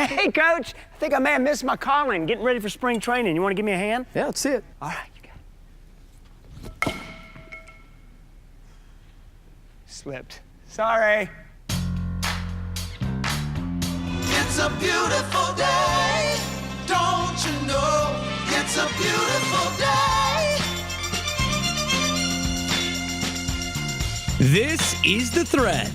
Hey, Coach, I think I may have missed my calling. Getting ready for spring training. You want to give me a hand? Yeah, let's see it. All right, you got it. Slipped. Sorry. It's a beautiful day, don't you know? It's a beautiful day. This is The Thread.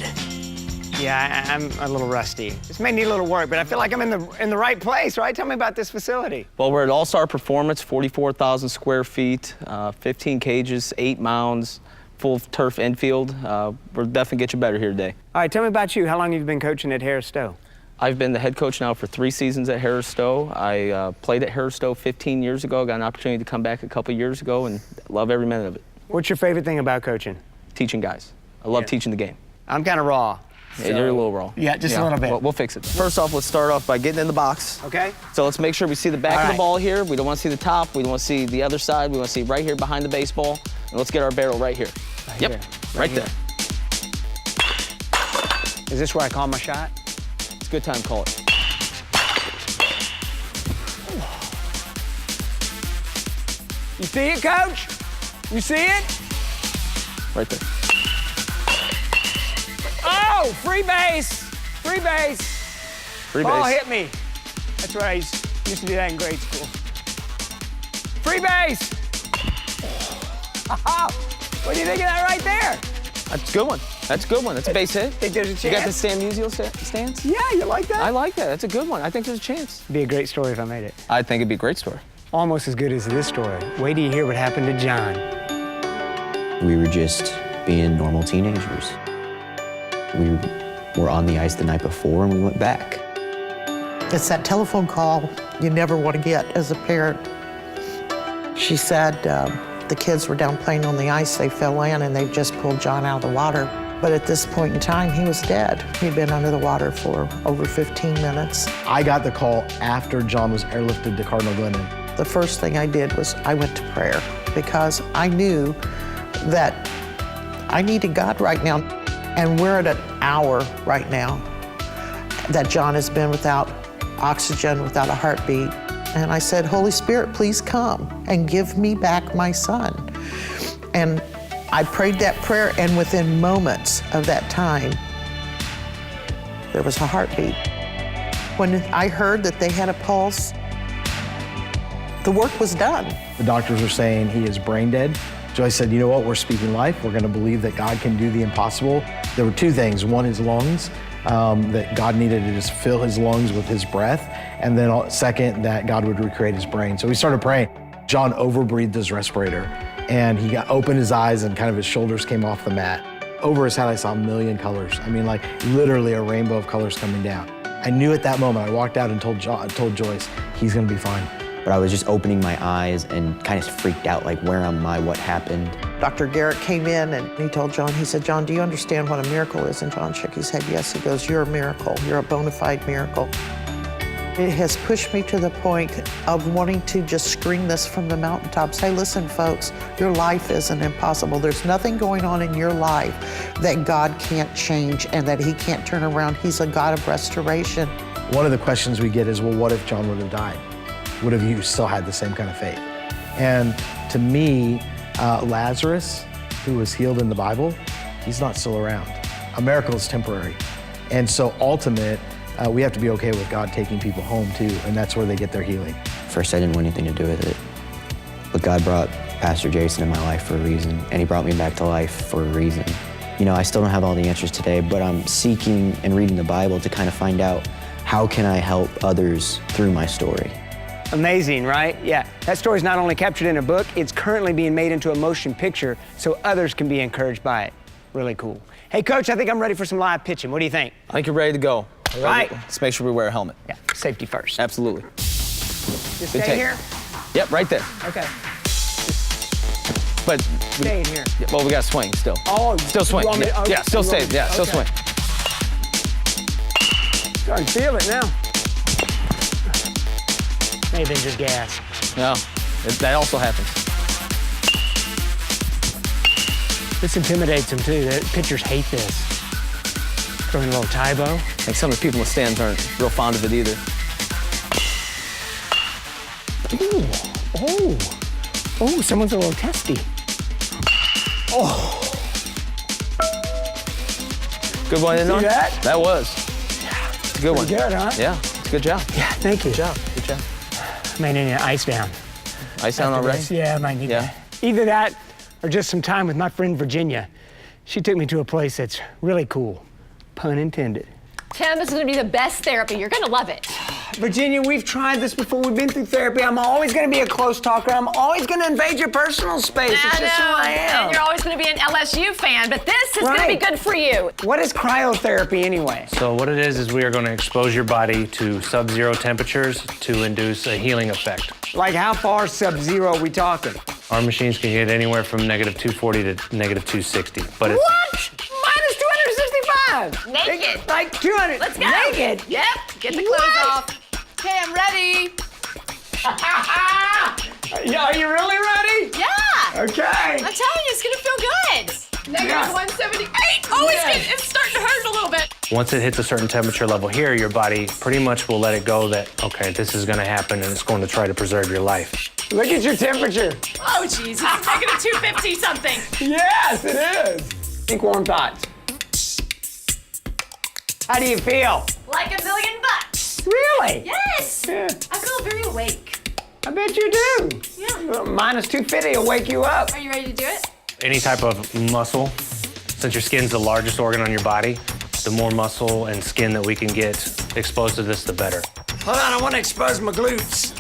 Yeah, I'm a little rusty. This may need a little work, but I feel like I'm in the right place, right? Tell me about this facility. Well, we're at All-Star Performance, 44,000 square feet, 15 cages, 8 mounds, full turf infield. We'll definitely get you better here today. All right, tell me about you. How long have you been coaching at Harris Stowe? I've been the head coach now for 3 seasons at Harris Stowe. I played at Harris Stowe 15 years ago. Got an opportunity to come back a couple years ago and love every minute of it. What's your favorite thing about coaching? Teaching guys. I love teaching the game. I'm kind of raw. Yeah, you're a little raw. Yeah, just a little bit. We'll fix it. First off, let's start off by getting in the box. Okay. So let's make sure we see the back All of right. the ball here. We don't want to see the top. We don't want to see the other side. We want to see right here behind the baseball. And let's get our barrel right here. Here. Right there. Is this where I call my shot? It's a good time to call it. You see it, Coach? You see it? Right there. Oh, free base. Free base. Free Ball base. hit me. That's right. I used to do that in grade school. Free base. What do you think of that right there? That's a good one. That's a good one. That's a base hit. Think there's a chance? You got the Stan Musial stance? Yeah, you like that? I like that. That's a good one. I think there's a chance. It'd be a great story if I made it. I think it'd be a great story. Almost as good as this story. Wait till you hear what happened to John. We were just being normal teenagers. We were on the ice the night before and we went back. It's that telephone call you never want to get as a parent. She said the kids were down playing on the ice, they fell in and they just pulled John out of the water. But at this point in time, he was dead. He'd been under the water for over 15 minutes. I got the call after John was airlifted to Cardinal Glennon. The first thing I did was I went to prayer because I knew that I needed God right now. And we're at an hour right now that John has been without oxygen, without a heartbeat. And I said, Holy Spirit, please come and give me back my son. And I prayed that prayer, and within moments of that time, there was a heartbeat. When I heard that they had a pulse, the work was done. The doctors were saying he is brain dead. Joyce said, you know what, we're speaking life. We're gonna believe that God can do the impossible. There were 2 things. One, his lungs, that God needed to just fill his lungs with his breath. And then second, that God would recreate his brain. So we started praying. John overbreathed his respirator and he opened his eyes and kind of his shoulders came off the mat. Over his head, I saw a million colors. I mean, like literally a rainbow of colors coming down. I knew at that moment, I walked out and told Joyce, he's gonna be fine. But I was just opening my eyes and kind of freaked out, like, where am I, what happened? Dr. Garrett came in and he told John, he said, John, do you understand what a miracle is? And John shook his head, yes. He goes, you're a miracle. You're a bona fide miracle. It has pushed me to the point of wanting to just scream this from the mountaintops. Hey, listen, folks, your life isn't impossible. There's nothing going on in your life that God can't change and that he can't turn around. He's a God of restoration. One of the questions we get is, well, what if John would have died? What if you still had the same kind of faith? And to me, Lazarus, who was healed in the Bible, he's not still around. A miracle is temporary. And so ultimate, we have to be okay with God taking people home too, and that's where they get their healing. First, I didn't want anything to do with it. But God brought Pastor Jason in my life for a reason, and he brought me back to life for a reason. You know, I still don't have all the answers today, but I'm seeking and reading the Bible to kind of find out how can I help others through my story. Amazing, right? Yeah, that story's not only captured in a book, it's currently being made into a motion picture so others can be encouraged by it. Really cool. Hey, Coach, I think I'm ready for some live pitching. What do you think? I think you're ready to go. All right. Let's make sure we wear a helmet. Yeah, safety first. Absolutely. Just Good stay take. here? Yep, right there. Okay. But Stay in here. well, we got to swing still. Oh, Still swing. you want me to- Yeah, okay, yeah, still you want stay. me- Yeah, still okay. swing. Starting to feel it now. May have been just gas. No, that also happens. This intimidates them too. The pitchers hate this. Throwing a little Tybo. I think some of the people in the stands aren't real fond of it either. Oh, someone's a little testy. Good one, See Norm? that? That was. It's a good one. Good, huh? Yeah, it's a good job. Yeah, thank you. Good job. Good job. Might need an ice down. Ice down After already? this. Yeah, I might need Yeah. that. Either that or just some time with my friend Virginia. She took me to a place that's really cool. Pun intended. Tim, this is gonna be the best therapy. You're gonna love it. Virginia, we've tried this before. We've been through therapy. I'm always going to be a close talker. I'm always going to invade your personal space. It's just who I am. And you're always gonna be an LSU fan, but this is gonna be Right. good for you. What is cryotherapy anyway? So what it is we are going to expose your body to sub-zero temperatures to induce a healing effect. Like how far sub-zero are we talking? Our machines can get anywhere from -240 to -260, but it's What? Minus 265. Naked. Like 200. Let's go. Naked? Yep. Get the clothes What? off. Okay, I'm ready. Yeah, are you really ready? Yeah. Okay. I'm telling you, it's gonna feel good. Yeah. -178. Oh, Yes. it's starting to hurt a little bit. once it hits a certain temperature level here, your body pretty much will let it go that, okay, this is going to happen and it's going to try to preserve your life. Look at your temperature. Oh, Jesus. -250 something. Yes, it is. Think warm thoughts. How do you feel? Like $1,000,000. Really? Yes. Yeah, I feel very awake. I bet you do. Yeah. Well, minus 250 will wake you up. Are you ready to do it? Any type of muscle, since your skin's the largest organ on your body, the more muscle and skin that we can get exposed to this, the better. Hold on, I want to expose my glutes.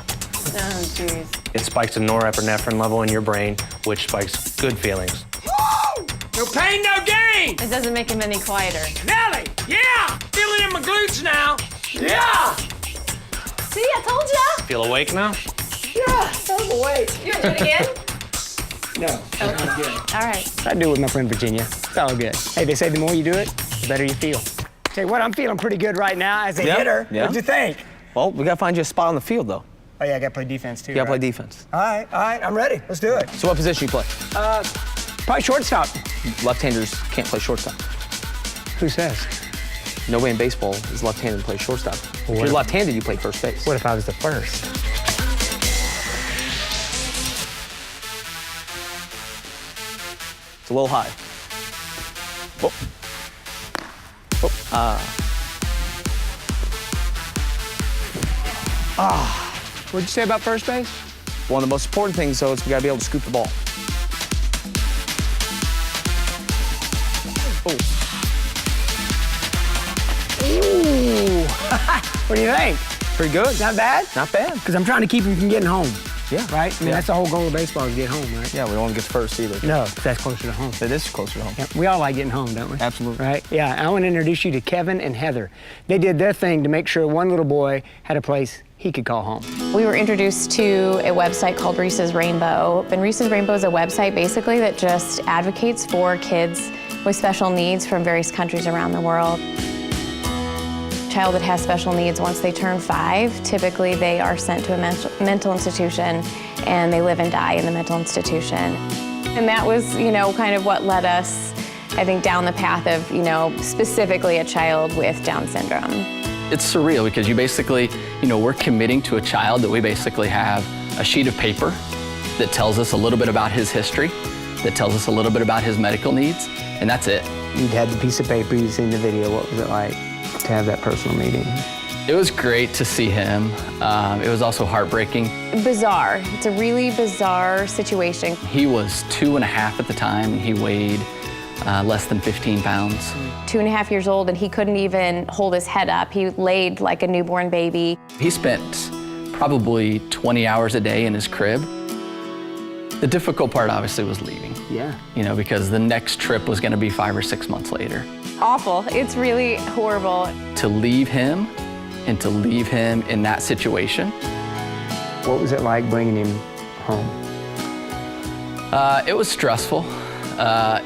Oh, jeez. It spikes a norepinephrine level in your brain, which spikes good feelings. Woo! No pain, no gain. It doesn't make him any quieter. Nelly, yeah, feel it in my glutes now. Yeah, See, I told ya. Feel awake now? yeah, I'm awake. You want to do it again? No, I'm good. All right. I do it with my friend Virginia. It's all good. Hey, they say the more you do it, the better you feel. Tell you what, I'm feeling pretty good right now as a Yeah, hitter. yeah. What'd you think? Well, we got to find you a spot on the field, though. Oh yeah, I gotta play defense too. You got to play right? defense. All right, I'm ready. Let's do it. So what position you play? Probably shortstop. Left-handers can't play shortstop. Who says? Nobody in baseball is left-handed and plays shortstop. If what you're if- left-handed, you play first base. What if I was the first? It's a little high. Oh. What'd you say about first base? One of the most important things, though, is we got to be able to scoop the ball. Ooh. What do you think? Pretty good. Not bad? Not bad. Because I'm trying to keep him from getting home. Yeah. Right? I mean, Yeah. that's the whole goal of baseball is get home, right? Yeah, we don't want to get first either. No, 'cause that's closer to home. It is closer to home. Yeah, we all like getting home, don't we? Absolutely. Right? Yeah, I want to introduce you to Kevin and Heather. They did their thing to make sure one little boy had a place he could call home. We were introduced to a website called Reese's Rainbow. And Reese's Rainbow is a website basically that just advocates for kids with special needs from various countries around the world. Child that has special needs, once they turn 5, typically they are sent to a mental institution and they live and die in the mental institution. And that was, kind of what led us, I think, down the path of, specifically a child with Down syndrome. It's surreal because you basically, we're committing to a child that we basically have a sheet of paper that tells us a little bit about his history, that tells us a little bit about his medical needs, and that's it. You'd had the piece of paper, you'd seen the video. What was it like to have that personal meeting? It was great to see him. It was also heartbreaking. Bizarre. It's a really bizarre situation. He was 2.5 at the time, and he weighed less than 15 pounds. 2.5 years old, and he couldn't even hold his head up. He laid like a newborn baby. He spent probably 20 hours a day in his crib. The difficult part obviously was leaving. Yeah. Because the next trip was gonna be 5 or 6 months later. Awful. It's really horrible. To leave him and to leave him in that situation, What was it like bringing him home? it was stressful.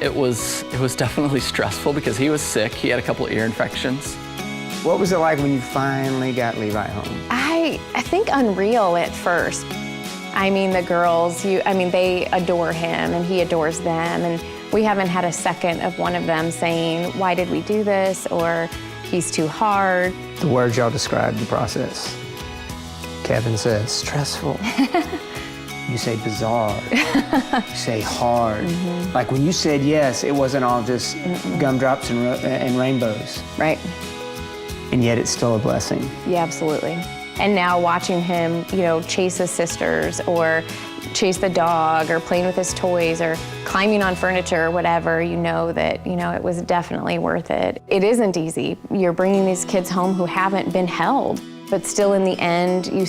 It was definitely stressful because he was sick. He had a couple of ear infections. What was it like when you finally got Levi home? I think unreal at first. I mean, the girls, they adore him and he adores them. And we haven't had a second of one of them saying, why did we do this? Or he's too hard. The words y'all described the process. Kevin says stressful. You say bizarre. You say hard. Like when you said yes, it wasn't all just gumdrops and rainbows. Right. And yet it's still a blessing. Yeah, absolutely. And now watching him, chase his sisters or chase the dog or playing with his toys or climbing on furniture or whatever, that, it was definitely worth it. It isn't easy. You're bringing these kids home who haven't been held, but still in the end, you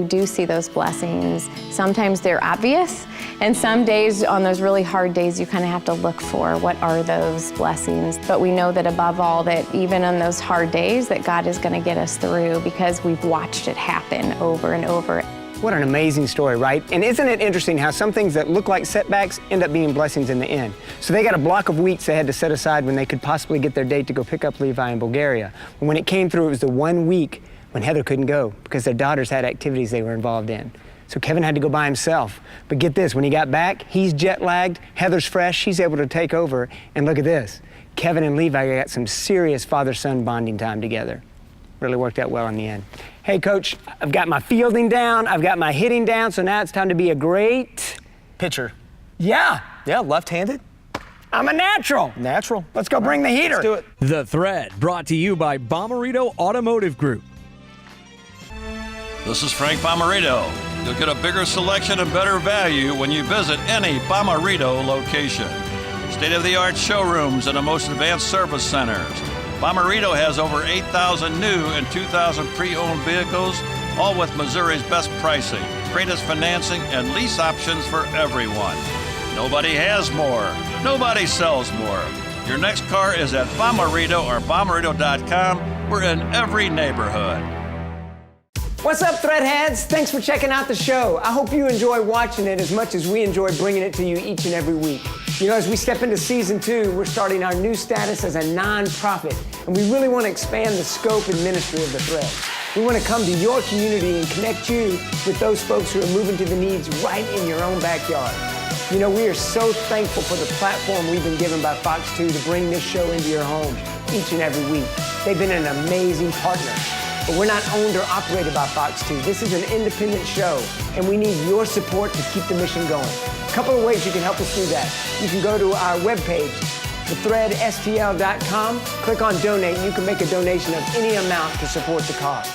do see those blessings. Sometimes they're obvious, and some days, on those really hard days, you kind of have to look for what are those blessings. But we know that above all, that even on those hard days, that God is gonna get us through because we've watched it happen over and over. What an amazing story, right? And isn't it interesting how some things that look like setbacks end up being blessings in the end? So they got a block of weeks they had to set aside when they could possibly get their date to go pick up Levi in Bulgaria. And when it came through, it was the 1 week when Heather couldn't go because their daughters had activities they were involved in. So Kevin had to go by himself. But get this, when he got back, he's jet lagged, Heather's fresh, she's able to take over. And look at this, Kevin and Levi got some serious father-son bonding time together. Really worked out well in the end. Hey, Coach, I've got my fielding down, I've got my hitting down, so now it's time to be a great Pitcher. Yeah. Yeah, left-handed. I'm a natural. Natural. Let's go bring the heater. Let's do it. The Thread, brought to you by Bomarito Automotive Group. This is Frank Bomarito. You'll get a bigger selection and better value when you visit any Bomarito location. State-of-the-art showrooms and the most advanced service centers. Bomarito has over 8,000 new and 2,000 pre-owned vehicles, all with Missouri's best pricing, greatest financing, and lease options for everyone. Nobody has more. Nobody sells more. Your next car is at Bomarito or Bomarito.com. We're in every neighborhood. What's up, Threadheads? Thanks for checking out the show. I hope you enjoy watching it as much as we enjoy bringing it to you each and every week. As we step into season 2, we're starting our new status as a non-profit, and we really want to expand the scope and ministry of the Thread. We want to come to your community and connect you with those folks who are moving to the needs right in your own backyard. We are so thankful for the platform we've been given by Fox 2 to bring this show into your home each and every week. They've been an amazing partner. But we're not owned or operated by Fox 2. This is an independent show, and we need your support to keep the mission going. A couple of ways you can help us do that. You can go to our webpage, thethreadstl.com, click on donate, and you can make a donation of any amount to support the cause.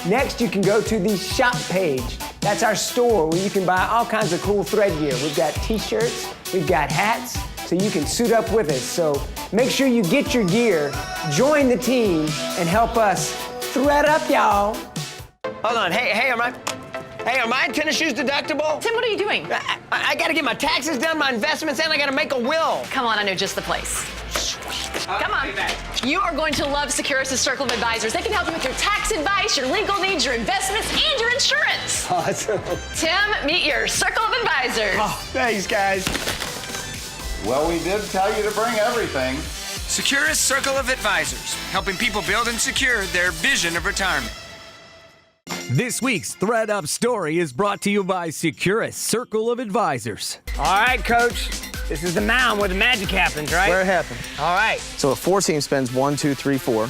Next, you can go to the shop page. That's our store where you can buy all kinds of cool Thread gear. We've got t-shirts, we've got hats, so you can suit up with us. So make sure you get your gear, join the team, and help us Thread up, y'all. Hold on, hey, are my tennis shoes deductible? Tim, what are you doing? I gotta get my taxes done, my investments, and I gotta make a will. Come on, I know just the place. Come on. You are going to love Securus' Circle of Advisors. They can help you with your tax advice, your legal needs, your investments, and your insurance. Awesome. Tim, meet your Circle of Advisors. Oh, thanks, guys. Well, we did tell you to bring everything. Securus Circle of Advisors, helping people build and secure their vision of retirement. This week's Thread Up story is brought to you by Securus Circle of Advisors. All right, Coach. This is the mound where the magic happens, right? Where it happens. All right. So a 4-seam spins 1, 2, 3, 4. A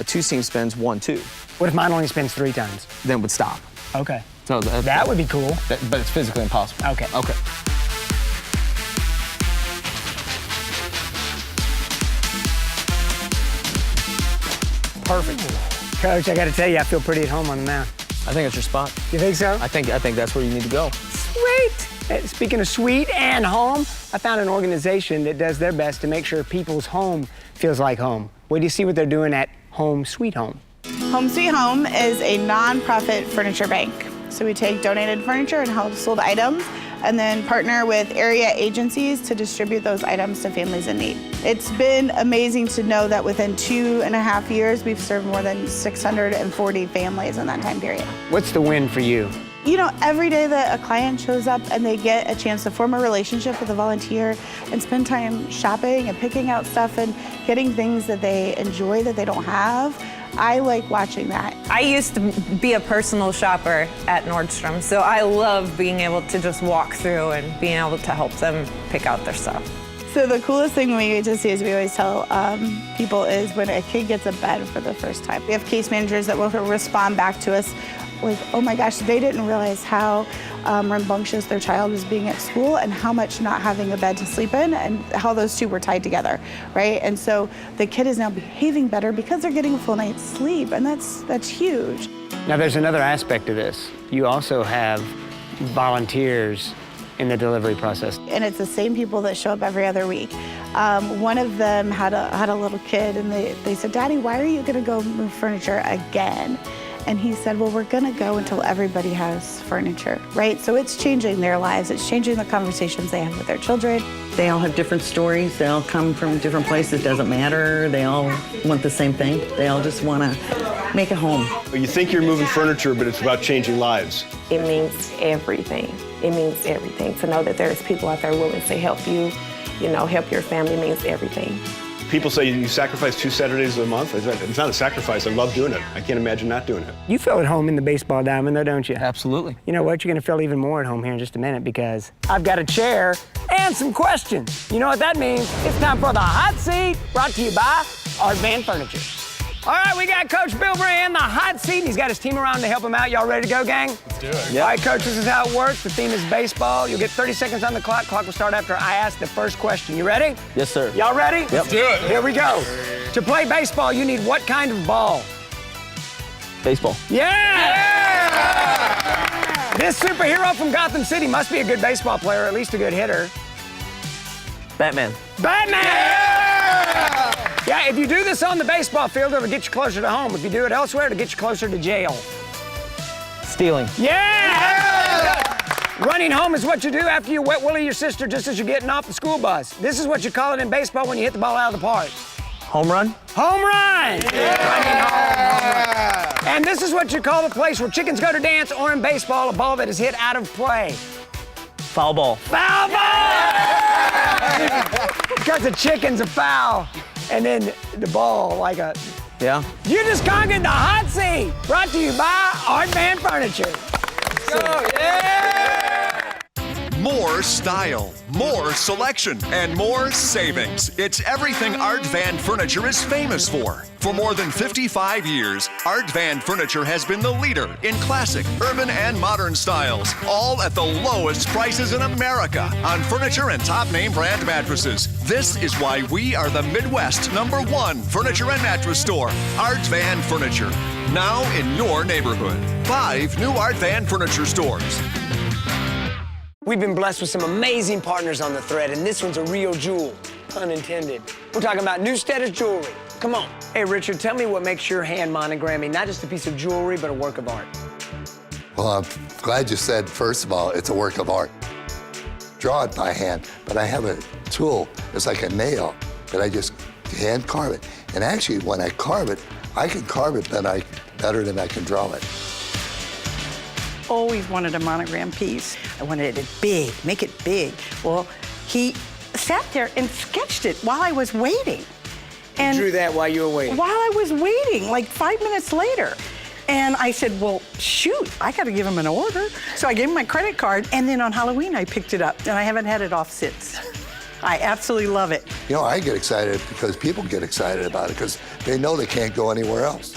2-seam spins 1, 2. What if mine only spins 3 times? Then would stop. Okay. So that would be cool. But it's physically impossible. Okay. Okay. Perfect. Coach, I got to tell you, I feel pretty at home on the mound. I think it's your spot. You think so? I think that's where you need to go. Sweet. Speaking of sweet and home, I found an organization that does their best to make sure people's home feels like home. Wait till you see what they're doing at Home Sweet Home. Home Sweet Home is a non-profit furniture bank. So we take donated furniture and household items and then partner with area agencies to distribute those items to families in need. It's been amazing to know that within 2.5 years, we've served more than 640 families in that time period. What's the win for you? Every day that a client shows up and they get a chance to form a relationship with a volunteer and spend time shopping and picking out stuff and getting things that they enjoy that they don't have, I like watching that. I used to be a personal shopper at Nordstrom, so I love being able to just walk through and being able to help them pick out their stuff. So the coolest thing we get to see, as we always tell people, is when a kid gets a bed for the first time. We have case managers that will respond back to us like, oh my gosh, they didn't realize how rambunctious their child was being at school and how much not having a bed to sleep in and how those two were tied together, right? And so the kid is now behaving better because they're getting a full night's sleep, and that's huge. Now there's another aspect of this. You also have volunteers in the delivery process. And it's the same people that show up every other week. One of them had a little kid, and they said, Daddy, why are you gonna go move furniture again? And he said, well, we're gonna go until everybody has furniture, right? So it's changing their lives. It's changing the conversations they have with their children. They all have different stories. They all come from different places. It doesn't matter. They all want the same thing. They all just want to make a home. You think you're moving furniture, but it's about changing lives. It means everything. It means everything. To know that there's people out there willing to help you, help your family means everything. People say you sacrifice 2 Saturdays a month. It's not a sacrifice. I love doing it. I can't imagine not doing it. You feel at home in the baseball diamond, though, don't you? Absolutely. You know what? You're going to feel even more at home here in just a minute because I've got a chair and some questions. You know what that means? It's time for the hot seat, brought to you by Art Van Furniture. All right, we got Coach Bill Bray in the hot seat. He's got his team around to help him out. Y'all ready to go, gang? Let's do it. Yep. All right, Coach, this is how it works. The theme is baseball. You'll get 30 seconds on the clock. Clock will start after I ask the first question. You ready? Yes, sir. Y'all ready? Yep. Let's do it. Here we go. To play baseball, you need what kind of ball? Baseball. Yeah! This superhero from Gotham City must be a good baseball player, or at least a good hitter. Batman. Batman! Yeah, if you do this on the baseball field, it'll get you closer to home. If you do it elsewhere, it'll get you closer to jail. Stealing. Yeah! Running home is what you do after you wet willy your sister just as you're getting off the school bus. This is what you call it in baseball when you hit the ball out of the park. Home run. Home run! Yeah. And this is what you call the place where chickens go to dance, or in baseball, a ball that is hit out of play. Foul ball. Foul ball! Because the chicken's a foul, and then the ball like a... Yeah. You just conquered the hot seat, brought to you by Art Van Furniture. Let's go, yeah! More style, more selection, and more savings. It's everything Art Van Furniture is famous for. For more than 55 years, Art Van Furniture has been the leader in classic, urban, and modern styles, all at the lowest prices in America on furniture and top name brand mattresses. This is why we are the Midwest #1 furniture and mattress store, Art Van Furniture. Now in your neighborhood. 5 new Art Van Furniture stores. We've been blessed with some amazing partners on the thread, and this one's a real jewel, pun intended. We're talking about Newsteaders Jewelry. Come on. Hey, Richard, tell me what makes your hand monogramming not just a piece of jewelry, but a work of art. Well, I'm glad you said, first of all, it's a work of art. Draw it by hand, but I have a tool. It's like a nail, but I just hand carve it. And actually, when I carve it, I can carve it better than I can draw it. Always wanted a monogram piece. I wanted it big, make it big. Well, he sat there and sketched it while I was waiting. And you drew that while you were waiting? While I was waiting, like 5 minutes later. And I said, well, shoot, I gotta give him an order. So I gave him my credit card, and then on Halloween, I picked it up, and I haven't had it off since. I absolutely love it. You know, I get excited because people get excited about it because they know they can't go anywhere else.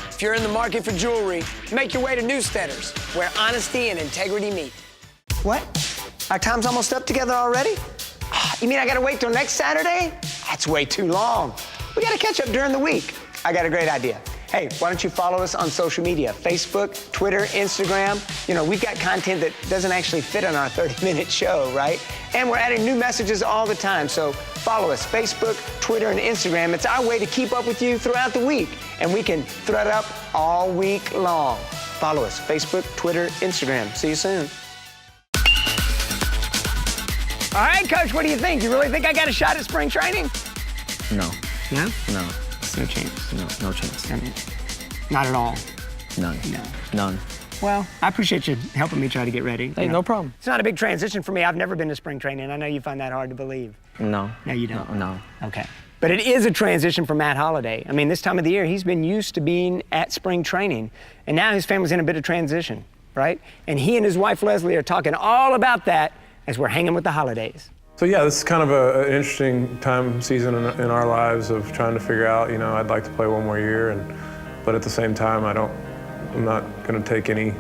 If you're in the market for jewelry, make your way to Newsteaders, where honesty and integrity meet. What? Our time's almost up together already? You mean I gotta wait till next Saturday? That's way too long. We gotta catch up during the week. I got a great idea. Hey, why don't you follow us on social media? Facebook, Twitter, Instagram. You know, we've got content that doesn't actually fit on our 30-minute show, right? And we're adding new messages all the time. So follow us, Facebook, Twitter, and Instagram. It's our way to keep up with you throughout the week. And we can thread up all week long. Follow us, Facebook, Twitter, Instagram. See you soon. All right, Coach, what do you think? You really think I got a shot at spring training? No. No? No. No chance. No chance. Not at all. None. No. None. Well, I appreciate you helping me try to get ready. Hey, no problem. It's not a big transition for me. I've never been to spring training. I know you find that hard to believe. No. No, you don't? No. Okay. But it is a transition for Matt Holliday. I mean, this time of the year, he's been used to being at spring training, and now his family's in a bit of transition, right? And he and his wife, Leslie, are talking all about that as we're hanging with the holidays. So yeah, this is kind of an interesting season in our lives of trying to figure out, you know, I'd like to play one more year, but at the same time, I don't I'm not going to take any,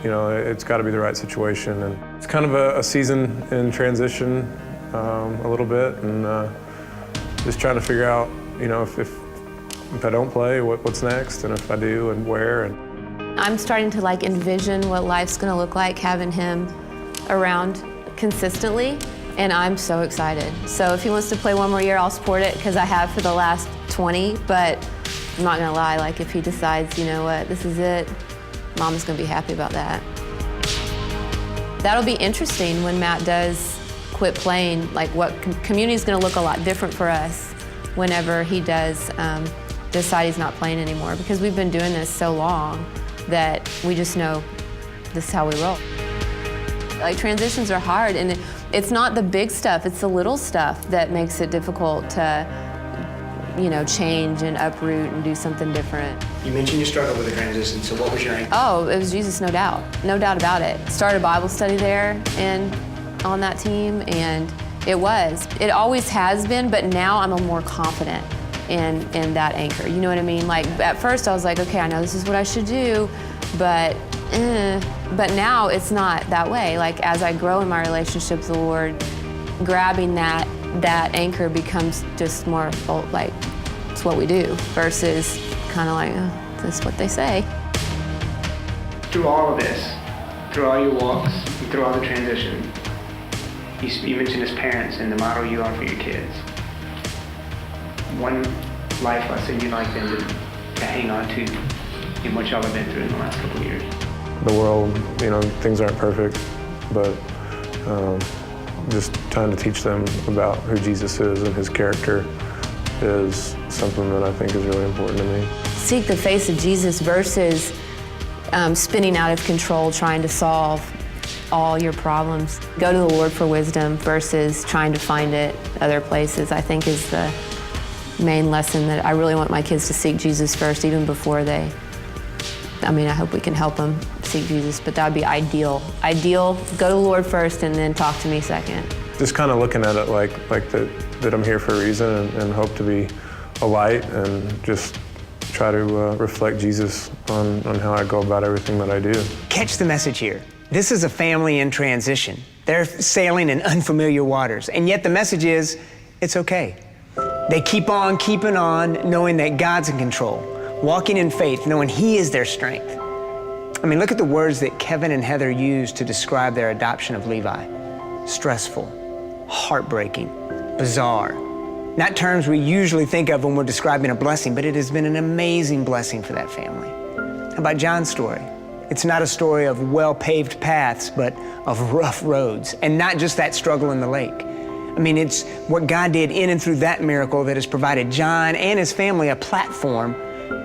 it's got to be the right situation. And it's kind of a season in transition a little bit, and just trying to figure out, if I don't play, what's next, and if I do, and where. And I'm starting to envision what life's gonna look like having him around consistently, and I'm so excited. So if he wants to play one more year, I'll support it, because I have for the last 20, but I'm not gonna lie, if he decides, you know what, this is it, Mama's gonna be happy about that. That'll be interesting when Matt does quit playing, what community's gonna look a lot different for us whenever he does decide he's not playing anymore, because we've been doing this so long that we just know this is how we roll. Transitions are hard, and it's not the big stuff, it's the little stuff that makes it difficult to change and uproot and do something different. You mentioned you struggled with the transition, so what was your anchor? Oh, it was Jesus, no doubt about it. Started Bible study there and on that team, and it always has been, but now I'm more confident in that anchor. You know what I mean? At first I was like, okay, I know this is what I should do, but now it's not that way. As I grow in my relationship with the Lord, grabbing that anchor becomes just more it's what we do versus kind of this is what they say. Through all of this, through all your walks, and through all the transition, you mentioned as parents and the model you are for your kids. One life lesson you'd like them to hang on to in what y'all have been through in the last couple of years? the world, things aren't perfect, but just trying to teach them about who Jesus is and his character is something that I think is really important to me. Seek the face of Jesus versus spinning out of control, trying to solve all your problems. Go to the Lord for wisdom versus trying to find it other places, I think is the main lesson that I really want my kids to seek Jesus first, even before they, I hope we can help them seek Jesus, but that would be ideal. Ideal, go to the Lord first and then talk to me second. Just kind of looking at it like that I'm here for a reason and hope to be a light and just try to reflect Jesus on how I go about everything that I do. Catch the message here. This is a family in transition. They're sailing in unfamiliar waters, and yet the message is, it's okay. They keep on keeping on, knowing that God's in control, walking in faith, knowing He is their strength. Look at the words that Kevin and Heather used to describe their adoption of Levi. Stressful, heartbreaking, bizarre. Not terms we usually think of when we're describing a blessing, but it has been an amazing blessing for that family. How about John's story? It's not a story of well-paved paths, but of rough roads, and not just that struggle in the lake. It's what God did in and through that miracle that has provided John and his family a platform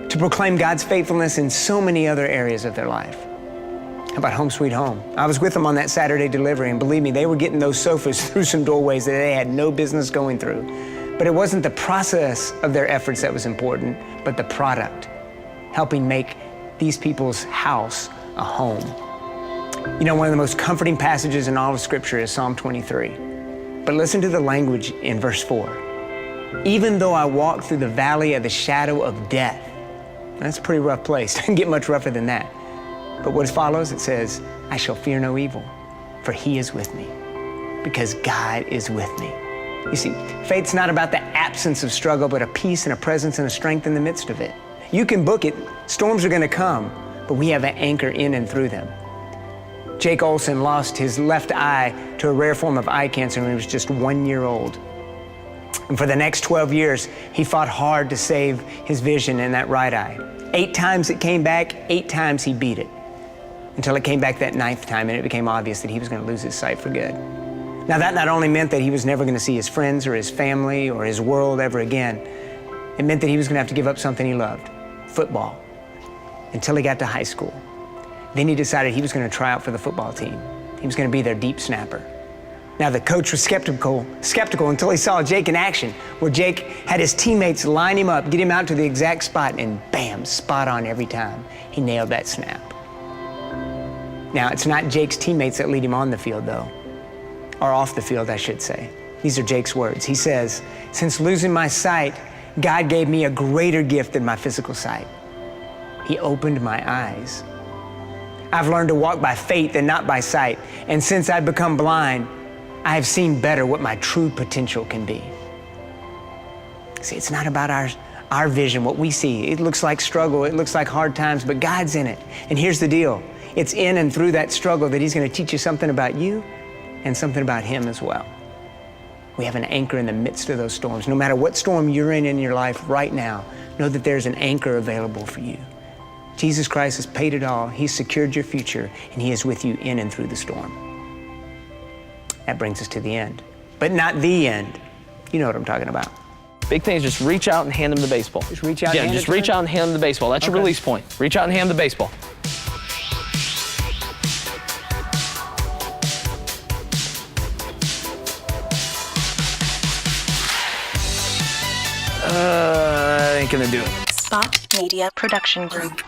to proclaim God's faithfulness in so many other areas of their life. How about Home Sweet Home? I was with them on that Saturday delivery, and believe me, they were getting those sofas through some doorways that they had no business going through. But it wasn't the process of their efforts that was important, but the product, helping make these people's house a home. One of the most comforting passages in all of Scripture is Psalm 23. But listen to the language in verse 4. Even though I walk through the valley of the shadow of death. That's a pretty rough place. Doesn't get much rougher than that. But what follows, it says, I shall fear no evil, for He is with me, because God is with me. You see, faith's not about the absence of struggle, but a peace and a presence and a strength in the midst of it. You can book it. Storms are going to come, but we have an anchor in and through them. Jake Olson lost his left eye to a rare form of eye cancer when he was just 1 year old. And for the next 12 years, he fought hard to save his vision in that right eye. 8 times it came back, 8 times he beat it, until it came back that 9th time and it became obvious that he was going to lose his sight for good. Now that not only meant that he was never going to see his friends or his family or his world ever again, it meant that he was going to have to give up something he loved, football, until he got to high school. Then he decided he was going to try out for the football team. He was going to be their deep snapper. Now the coach was skeptical until he saw Jake in action, where Jake had his teammates line him up, get him out to the exact spot, and bam, spot on every time. He nailed that snap. Now it's not Jake's teammates that lead him on the field though, or off the field I should say. These are Jake's words. He says, since losing my sight, God gave me a greater gift than my physical sight. He opened my eyes. I've learned to walk by faith and not by sight. And since I've become blind, I have seen better what my true potential can be. See, it's not about our vision, what we see. It looks like struggle, it looks like hard times, but God's in it. And here's the deal. It's in and through that struggle that He's going to teach you something about you and something about Him as well. We have an anchor in the midst of those storms. No matter what storm you're in your life right now, know that there's an anchor available for you. Jesus Christ has paid it all. He's secured your future, and He is with you in and through the storm. That brings us to the end, but not the end. You know what I'm talking about. Big thing is just reach out and hand them the baseball. Just reach out. Yeah, and hand just it to reach them? out and hand them the baseball. That's your Okay. release point. Reach out and hand them the baseball. I ain't gonna do it. Spot Media Production Group.